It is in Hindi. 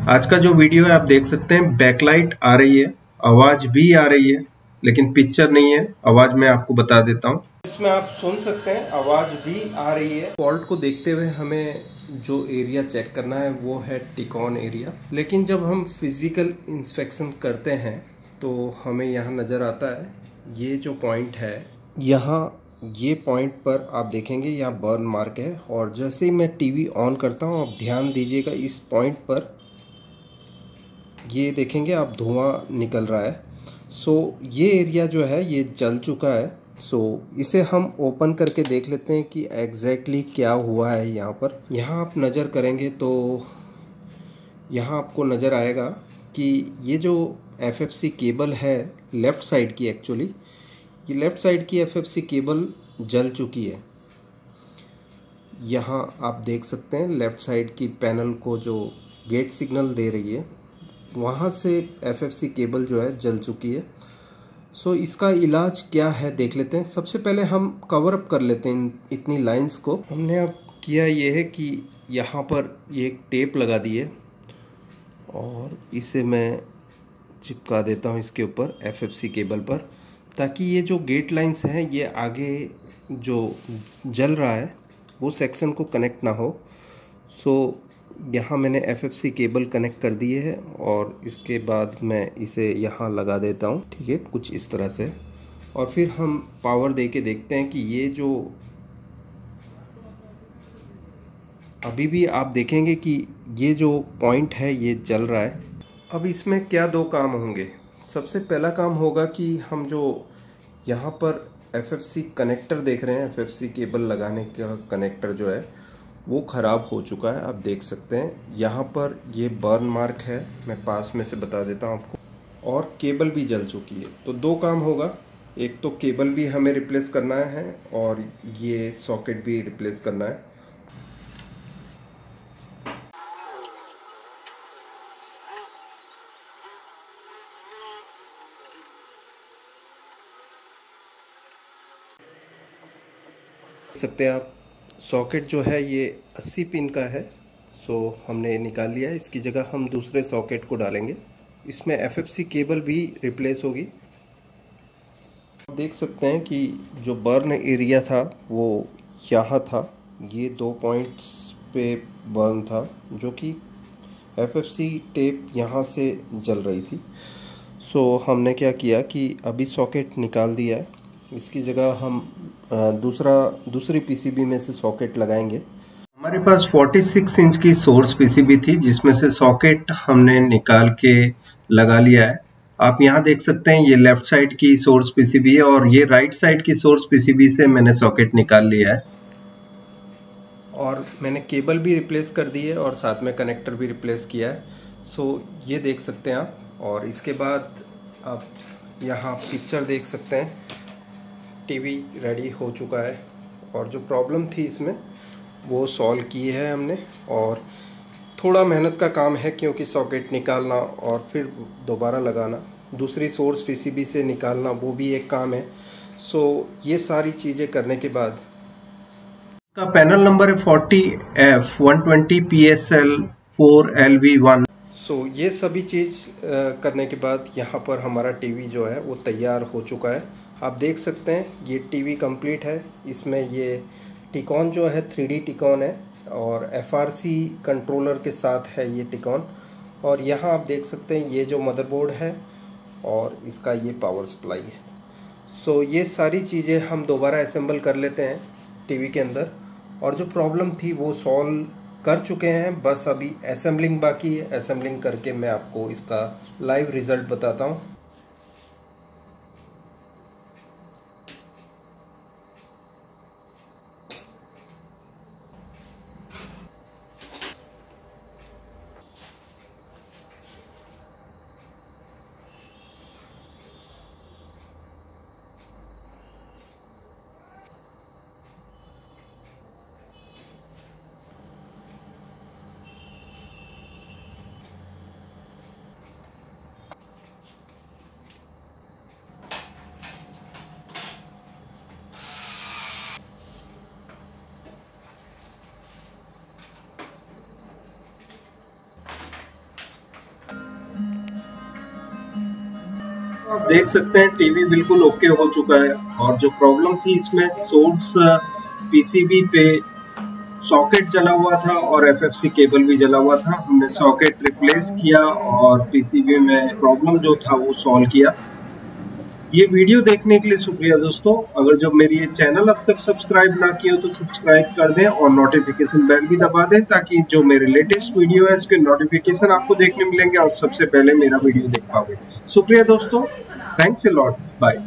आज का जो वीडियो है आप देख सकते हैं बैकलाइट आ रही है, आवाज भी आ रही है, लेकिन पिक्चर नहीं है। आवाज मैं आपको बता देता हूँ। इसमें आप सुन सकते हैं आवाज भी आ रही है। फॉल्ट को देखते हुए हमें जो एरिया चेक करना है वो है टिकॉन एरिया। लेकिन जब हम फिजिकल इंस्पेक्शन करते हैं तो हमें यहाँ नज़र आता है ये जो पॉइंट है, यहाँ ये पॉइंट पर आप देखेंगे यहाँ बर्न मार्क है। और जैसे ही मैं टीवी ऑन करता हूँ आप ध्यान दीजिएगा इस पॉइंट पर ये देखेंगे आप धुआं निकल रहा है। सो ये एरिया जो है ये जल चुका है। सो इसे हम ओपन करके देख लेते हैं कि एग्जैक्टली क्या हुआ है यहाँ पर। यहाँ आप नज़र करेंगे तो यहाँ आपको नज़र आएगा कि ये जो एफएफसी केबल है लेफ़्ट साइड की, एक्चुअली ये लेफ़्ट साइड की एफएफसी केबल जल चुकी है। यहाँ आप देख सकते हैं लेफ़्ट साइड की पैनल को जो गेट सिग्नल दे रही है वहाँ से एफएफसी केबल जो है जल चुकी है। सो इसका इलाज क्या है देख लेते हैं। सबसे पहले हम कवर अप कर लेते हैं इतनी लाइंस को। हमने अब किया ये है कि यहाँ पर ये एक टेप लगा दी है और इसे मैं चिपका देता हूँ इसके ऊपर एफएफसी केबल पर, ताकि ये जो गेट लाइंस हैं ये आगे जो जल रहा है वो सेक्शन को कनेक्ट ना हो। सो यहाँ मैंने एफएफसी केबल कनेक्ट कर दिए है और इसके बाद मैं इसे यहाँ लगा देता हूँ, ठीक है, कुछ इस तरह से। और फिर हम पावर दे के देखते हैं कि ये जो अभी भी आप देखेंगे कि ये जो पॉइंट है ये जल रहा है। अब इसमें क्या दो काम होंगे। सबसे पहला काम होगा कि हम जो यहाँ पर एफएफसी कनेक्टर देख रहे हैं, एफएफसी केबल लगाने का कनेक्टर जो है वो ख़राब हो चुका है। आप देख सकते हैं यहाँ पर ये बर्न मार्क है, मैं पास में से बता देता हूँ आपको, और केबल भी जल चुकी है। तो दो काम होगा, एक तो केबल भी हमें रिप्लेस करना है और ये सॉकेट भी रिप्लेस करना है। देख सकते हैं आप सॉकेट जो है ये 80 पिन का है। सो हमने निकाल लिया है। इसकी जगह हम दूसरे सॉकेट को डालेंगे। इसमें एफएफसी केबल भी रिप्लेस होगी। आप देख सकते हैं कि जो बर्न एरिया था वो यहाँ था, ये 2 पॉइंट्स पे बर्न था जो कि एफएफसी टेप यहाँ से जल रही थी। सो हमने क्या किया कि अभी सॉकेट निकाल दिया है। इसकी जगह हम दूसरी पीसीबी में से सॉकेट लगाएंगे। हमारे पास 46 इंच की सोर्स पीसीबी थी जिसमें से सॉकेट हमने निकाल के लगा लिया है। आप यहाँ देख सकते हैं ये लेफ्ट साइड की सोर्स पीसीबी है और ये राइट साइड की सोर्स पीसीबी से मैंने सॉकेट निकाल लिया है। और मैंने केबल भी रिप्लेस कर दी है और साथ में कनेक्टर भी रिप्लेस किया है। सो ये देख सकते हैं आप। और इसके बाद आप यहाँ पिक्चर देख सकते हैं, टीवी रेडी हो चुका है और जो प्रॉब्लम थी इसमें वो सॉल्व की है हमने। और थोड़ा मेहनत का काम है क्योंकि सॉकेट निकालना और फिर दोबारा लगाना, दूसरी सोर्स पीसीबी से निकालना, वो भी एक काम है। सो ये सारी चीज़ें करने के बाद का पैनल नंबर है 40F120 PSL 4LV1। सो ये सभी चीज़ करने के बाद यहाँ पर हमारा टीवी जो है वो तैयार हो चुका है। आप देख सकते हैं ये टीवी कंप्लीट है। इसमें ये टिकॉन जो है 3D टिकॉन है और FRC कंट्रोलर के साथ है ये टिकॉन। और यहाँ आप देख सकते हैं ये जो मदरबोर्ड है और इसका ये पावर सप्लाई है। सो ये सारी चीज़ें हम दोबारा असेंबल कर लेते हैं टीवी के अंदर। और जो प्रॉब्लम थी वो सॉल्व कर चुके हैं, बस अभी असेंबलिंग बाकी है। असेंबलिंग करके मैं आपको इसका लाइव रिज़ल्ट बताता हूँ। आप देख सकते हैं टीवी बिल्कुल ओके हो चुका है और जो प्रॉब्लम थी इसमें सोर्स पीसीबी पे सॉकेट जला हुआ था और एफएफसी केबल भी जला हुआ था। हमने सॉकेट रिप्लेस किया और पीसीबी में प्रॉब्लम जो था वो सॉल्व किया। ये वीडियो देखने के लिए शुक्रिया दोस्तों। अगर जो मेरी ये चैनल अब तक सब्सक्राइब ना किया हो तो सब्सक्राइब कर दें और नोटिफिकेशन बेल भी दबा दें ताकि जो मेरे लेटेस्ट वीडियो है इसके नोटिफिकेशन आपको देखने मिलेंगे और सबसे पहले मेरा वीडियो देख पाओगे। शुक्रिया दोस्तों, थैंक्स अ लॉट, बाय।